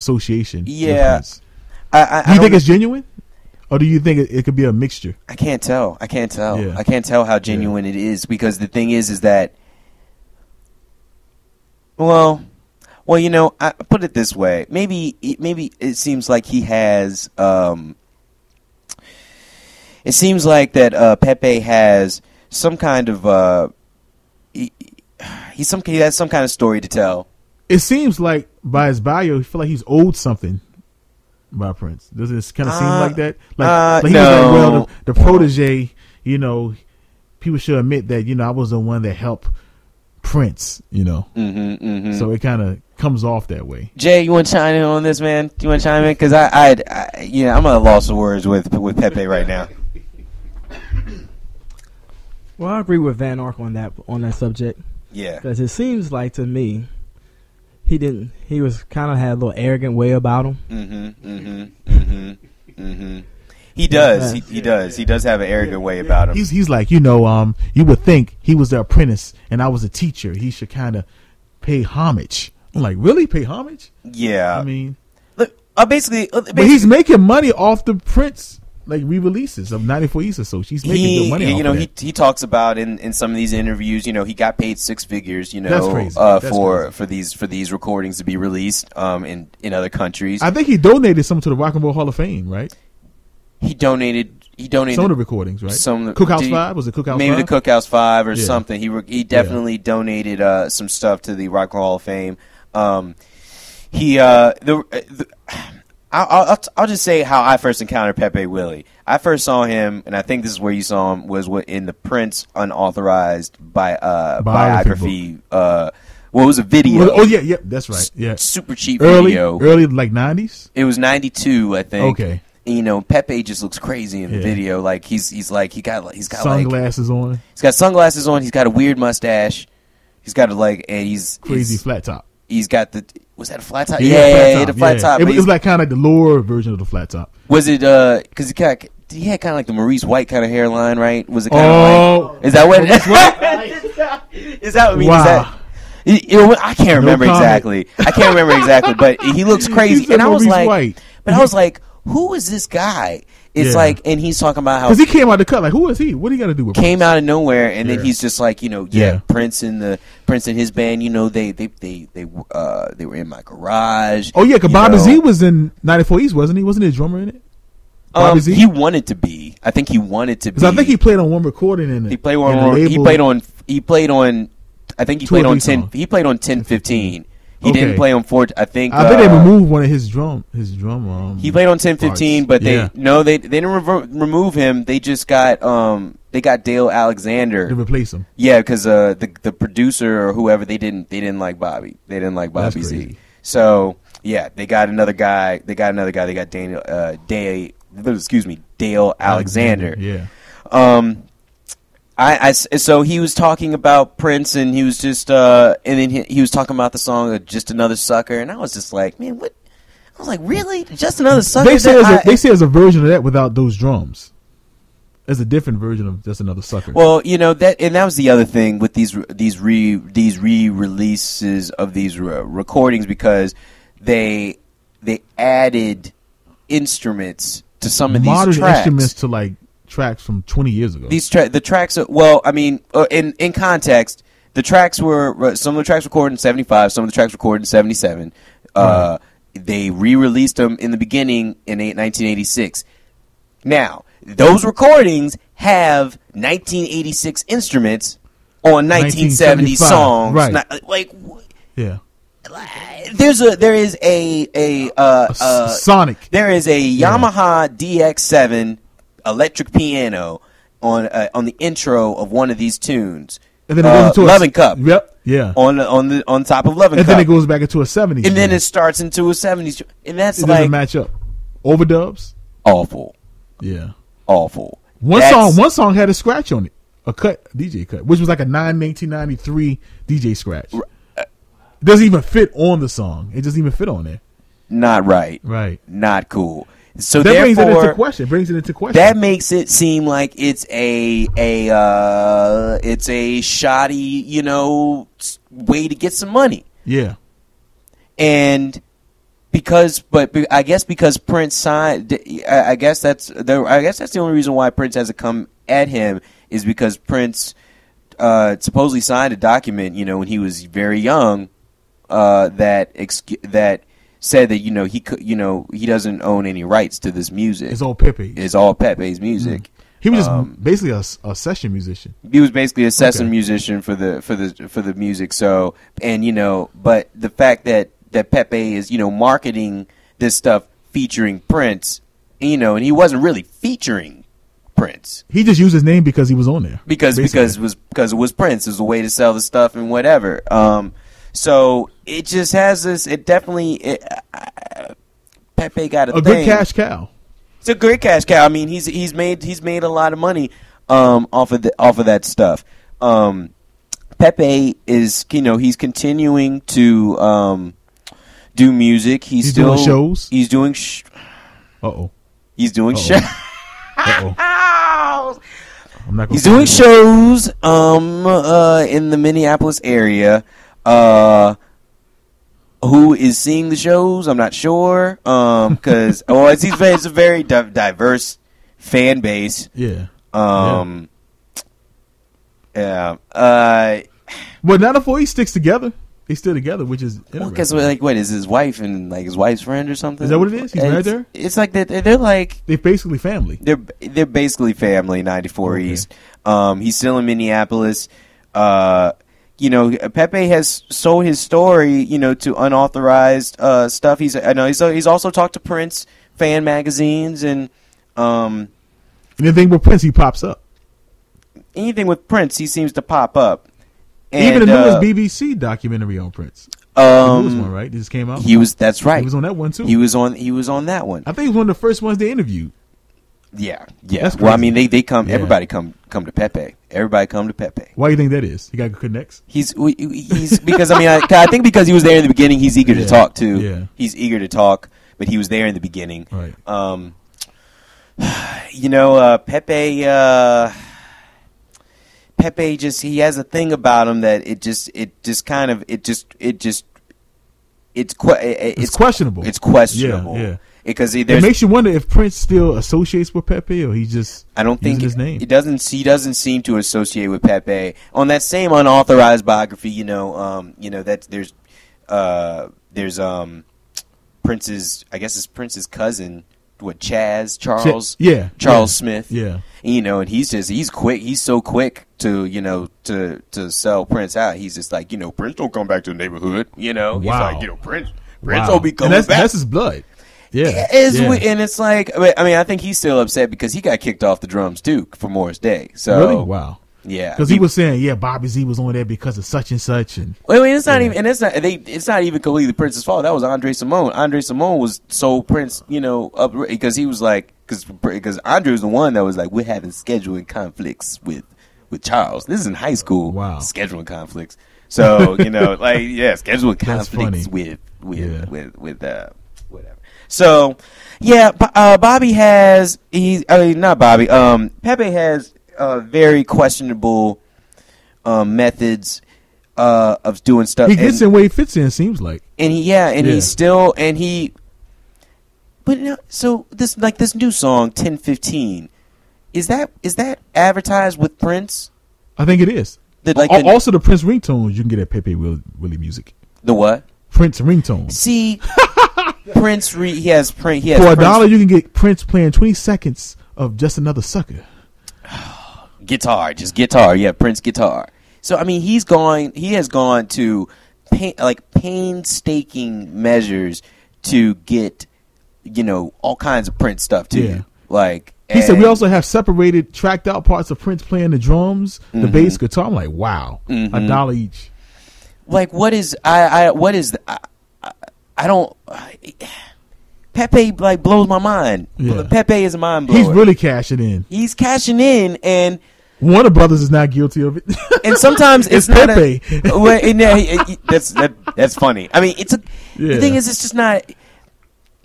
association. Yeah. Do you think it's genuine? Or do you think it could be a mixture? I can't tell. Yeah. I can't tell how genuine it is, because the thing is that, well, you know, I put it this way. Maybe it seems like he has. It seems like that Pepe has some kind of he has some kind of story to tell. It seems like by his bio, you feel like he's owed something by Prince. Does it kind of seem like that? Like he no. was like, well, the protege. You know, people should admit that. You know, I was the one that helped Prince. You know, so it kind of comes off that way. Jay, you want to chime in on this, man? You want to chime in? Because I'm at a loss of words with Pepe right now. Well, I agree with Van Ark on that subject. Yeah, because it seems like to me, he was kind of had a little arrogant way about him. He does. He does have an arrogant way about him. He's like, you know, you would think he was the apprentice and I was a teacher. He should kind of pay homage. I'm like, really? Pay homage? Yeah. I mean, basically, but he's making money off the Prince like re-releases of 94 East or so. She's making good money. You know, off of he talks about in some of these interviews. You know, he got paid six figures. You know, that's crazy. That's for these recordings to be released in other countries. I think he donated some to the Rock and Roll Hall of Fame, right? He donated some of the recordings, right? Cookhouse 5, was it Cookhouse 5? Maybe the Cookhouse 5 or something. He definitely donated some stuff to the Rock and Roll Hall of Fame. I'll just say how I first encountered Pepe Willie. I first saw him, and I think this is where you saw him, was in the Prince unauthorized biography. What was a video? Oh yeah, that's right. Yeah, super cheap video. Early like 90s. It was 92, I think. Okay. And, you know, Pepe just looks crazy in the video. Like he's got sunglasses on. He's got sunglasses on. He's got a weird mustache. He's got and he's crazy flat top. He's got was that a flat top? Yeah, the flat top. It was like kind of like the lower version of the flat top. Was it because he had kind of like the Maurice White kind of hairline, right? Was it kind of like? Is that what? Is that what I mean? Wow. I can't remember exactly. But he looks crazy, and I was like, White. I was like, who is this guy? It's like, and he's talking about how, because he came out of the cut. Like, who is he? What do you got to do with? Came out of nowhere, and then he's just like, you know, Prince and his band. You know, they were in my garage. Oh yeah, because Bobby Z was in 94 East, wasn't he? Wasn't he a drummer in it? Bobby Z? He wanted to be. I think he wanted to be. Because I think he played on one recording in it. He played on. He played on. I think he played on 10. He played on 10-15. He didn't play on 4. I think they removed one of his drum. He played on 10-15, but they didn't remove him. They just got Dale Alexander to replace him. Yeah, because the producer or whoever, they didn't like Bobby. They didn't like Bobby Z. So yeah, they got another guy. They got Dale Alexander. Yeah. So he was talking about Prince, and he was just and then he was talking about the song "Just Another Sucker," and I was just like, man, what? I was like, really? Just Another Sucker? They say there's a version of that without those drums. There's a different version of Just Another Sucker. Well, you know that was the other thing with these re-releases of these recordings, because they added instruments to some of these modern tracks. Instruments to like tracks from 20 years ago. The tracks are, well, I mean, in context, the tracks were, some of the tracks recorded in 75, some of the tracks recorded in 77. Right. They re-released them in the beginning in 1986. Now, those recordings have 1986 instruments on 1970 songs. Right. Yeah. There is a Sonic. There is a Yamaha DX7 electric piano on the intro of one of these tunes, and then it goes into Loving Cup. Yep, yeah. On top of Loving Cup, and then it goes back into a 70s, and then it starts into a 70s, and that's it like doesn't match up. Overdubs, awful. Yeah, awful. One song had a scratch on it, a DJ cut, which was like a 1993 DJ scratch. It doesn't even fit on the song. It doesn't even fit on there. Not right. Not cool. So that brings it into question. That makes it seem like it's a shoddy, you know, way to get some money. Yeah. And I guess because Prince signed, I guess that's the only reason why Prince hasn't come at him is because Prince supposedly signed a document, when he was very young, that said that he could, he doesn't own any rights to this music. It's all Pepe. It's all Pepe's music. Mm. He was just basically a session musician. He was basically a session musician for the music. So, and but the fact that Pepe is marketing this stuff featuring Prince, and he wasn't really featuring Prince. He just used his name because he was on there. Because it was Prince. It was a way to sell the stuff and whatever. So it just has this. It definitely Pepe got a good cash cow. It's a great cash cow. I mean, he's made a lot of money off of that stuff. Pepe is he's continuing to do music. He's still doing shows. He's doing. He's doing shows. He's doing shows in the Minneapolis area. Who is seeing the shows? I'm not sure. Because it's a very diverse fan base. Yeah. Yeah. Well, not before he sticks together. They still together, which is because what is his wife and his wife's friend or something? Is that what it is? He's married there. It's like they're like they're basically family. They're basically family. 94 East. He's still in Minneapolis. Pepe has sold his story, to unauthorized stuff. He's also talked to Prince fan magazines and anything with Prince, he pops up. Anything with Prince, he seems to pop up. And, even the newest BBC documentary on Prince. The newest one, right? It just came out. That's right. He was on that one too. He was on that one. I think he was one of the first ones they interviewed. Yeah. Well, I mean, they come. Yeah. Everybody come to Pepe. Everybody come to Pepe. Why do you think that is? He got good connects. He's because I think because he was there in the beginning. He's eager to talk too. Yeah. He's eager to talk, but he was there in the beginning. Right. Pepe he has a thing about him that it's questionable. It's questionable. Yeah. Because it makes you wonder if Prince still associates with Pepe, or he just I don't think his name. He doesn't seem to associate with Pepe. On that same unauthorized biography, that there's Prince's, I guess it's Prince's cousin, Charles Smith. Yeah. And he's quick. He's so quick to to sell Prince out. He's just like, Prince don't come back to the neighborhood. He's like, Prince don't be coming back. That's his blood. Yeah. And it's like, I mean, I think he's still upset because he got kicked off the drums too for Morris Day. So really, wow. Yeah, because he was saying, Bobby Z was on there because of such and such, and it's not even, and it's not even completely Prince's fault. That was Andre Simone. Andre Simone was so Prince, up because he was like, because Andre was the one that was like, we're having scheduling conflicts with Charles. This is in high school. Wow, scheduling conflicts. So scheduling conflicts with whatever. So Bobby has Pepe has very questionable methods of doing stuff. He gets in where he fits in, seems like. He's still so this new song 1015 is that advertised with Prince? I think it is. Also the Prince ringtones you can get at Pepe Willie Music. The what? Prince ringtones. See, Prince he has for $1 you can get Prince playing 20 seconds of Just Another Sucker. Guitar. Yeah, Prince guitar. So I mean, he has gone to painstaking measures to get all kinds of Prince stuff too. Yeah. He said we also have separated, tracked out parts of Prince playing the drums, the bass, guitar. I'm like, wow, $1 each. Pepe blows my mind. Yeah. Pepe is a mind blower. He's really cashing in. He's cashing in, and Warner Brothers is not guilty of it. And sometimes it's not Pepe. That's funny. I mean, the thing is, it's just not.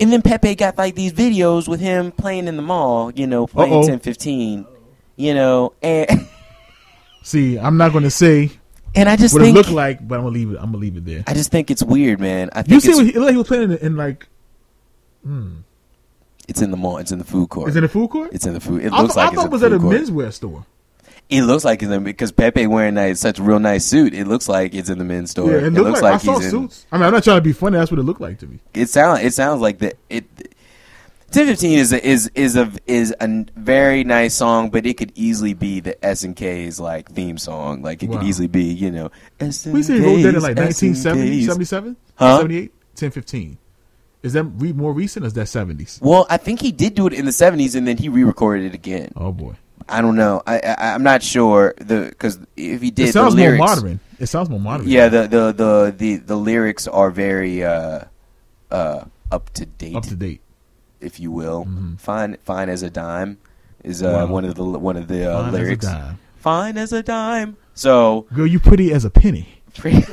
And then Pepe got these videos with him playing in the mall, playing 10-15, and see, I'm not going to say. And I just what think it looked like, but I'm gonna leave it there. I just think it's weird, man. You see, he was playing in It's in the mall. It's in the food court. Is it in the food court? It's in the food. It looks like I thought it was at a menswear store. It looks like it's in, because Pepe wearing such a real nice suit. It looks like it's in the men's store. Yeah, it looks like I saw suits. I mean, I'm not trying to be funny. That's what it looked like to me. It sounds like that. 1015 is a very nice song, but it could easily be the SNK's like theme song. Like it could easily be, you know, SNK's, we see he wrote that in like 1970, 77, 78, 1015. Is that more recent or is that 70s? Well, I think he did do it in the 70s and then he re-recorded it again. Oh boy. I don't know. I'm not sure because if he did, it sounds the lyrics, more modern. It sounds more modern. Yeah, the lyrics are very up to date. Up to date, if you will. Mm-hmm. Fine as a dime is one of the fine lyrics. As a dime. Fine as a dime. So, girl, you pretty as a penny. Pretty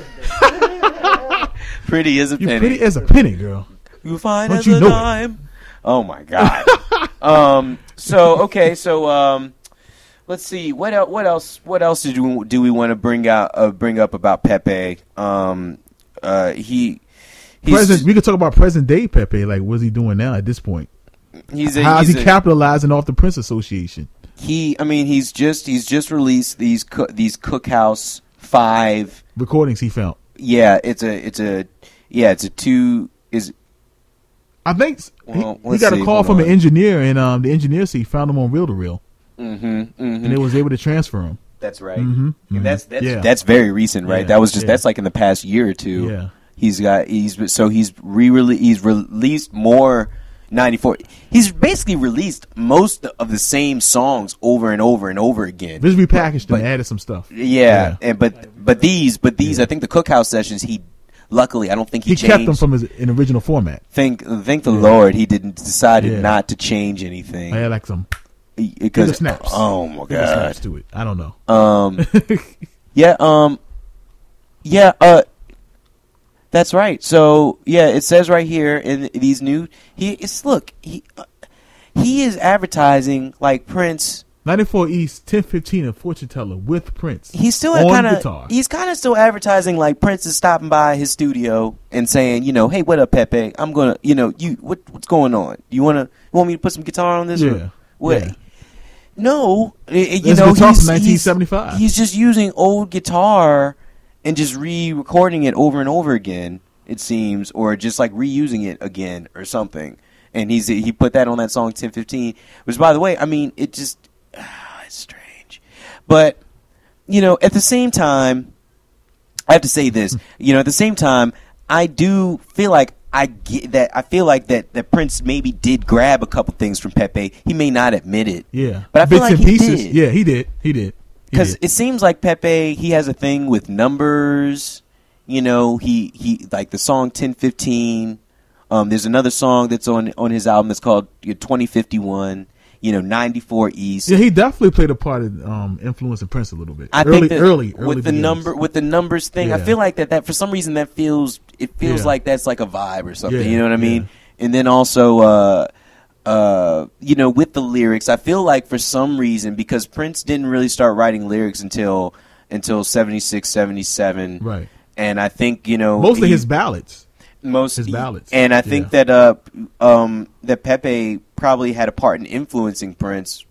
as a penny. You pretty as a penny, girl. You fine Don't as you a know dime. It? Oh my god. So let's see what else do we want to bring up about Pepe? We could talk about present day Pepe. Like, what's he doing now at this point? How's he capitalizing off the Prince Association? He's just released these Cookhouse 5 recordings he found. Yeah, it's a two is. I think he got a call from an engineer, and the engineer said he found him on reel to reel, and it was able to transfer him. That's right. Mm-hmm. And that's very recent, right? Yeah, that was just that's like in the past year or two. Yeah, he's released more 94. He's basically released most of the same songs over and over and over again. Just repackaged and added some stuff. Yeah. And but these I think the Cookhouse sessions luckily, I don't think he changed. Kept them from an original format. Thank the Lord he decided not to change anything. I had like some snaps. Oh my god, snaps to it. I don't know. That's right. So it says right here in these new he is advertising like Prince. 94 East, 1015 and Fortune Teller with Prince. He's still he's kind of still advertising like Prince is stopping by his studio and saying, hey, what up, Pepe? I'm gonna, what's going on? You want me to put some guitar on this? Yeah. What? Yeah. No, he's from 1975. He's just using old guitar and just re-recording it over and over again. It seems, or just like reusing it again or something. And he put that on that song 1015, which, by the way, it just. It's strange. But, at the same time, I have to say this. At the same time, I do feel like I feel like that Prince maybe did grab a couple things from Pepe. He may not admit it. Yeah. But I feel like he did. Yeah, he did. Because it seems like Pepe, he has a thing with numbers. He like the song 1015. There's another song that's on his album that's called 2051. 94 East. Yeah, he definitely played a part in influencing Prince a little bit. I think early with the numbers thing. Yeah. I feel like that for some reason it feels like that's like a vibe or something. Yeah, you know what I mean? And then also, with the lyrics, I feel like for some reason because Prince didn't really start writing lyrics until 76, 77. Right. And I think mostly his ballads. His ballads. And I think that Pepe probably had a part in influencing Prince,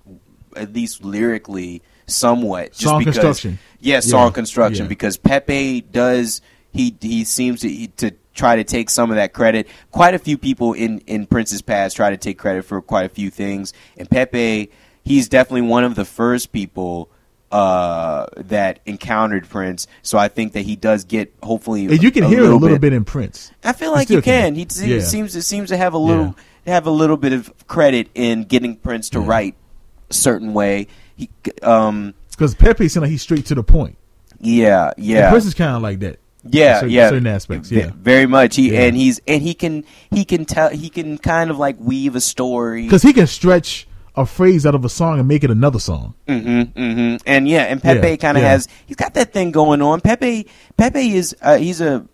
at least lyrically, somewhat. Song construction. Yeah, song construction. Because Pepe does, he seems to try to take some of that credit. Quite a few people in Prince's past try to take credit for quite a few things. And Pepe, he's definitely one of the first people that encountered Prince, so I think that he does get hopefully. You can hear it a little bit in Prince. I feel like you can. He seems to have a little bit of credit in getting Prince to write a certain way. Because Pepe seems like he's straight to the point. Yeah. And Prince is kind of like that. Certain aspects. Yeah, very much. He can kind of like weave a story because he can stretch a phrase out of a song and make it another song. And Pepe kind of he's got that thing going on. Pepe is he's a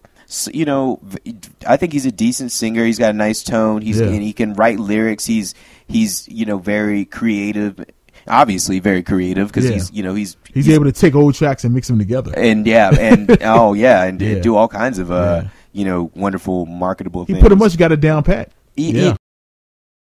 I think he's a decent singer. He's got a nice tone. And he can write lyrics. He's very creative. Obviously very creative because he's able to take old tracks and mix them together. And do all kinds of wonderful marketable things. He pretty much got it down pat. He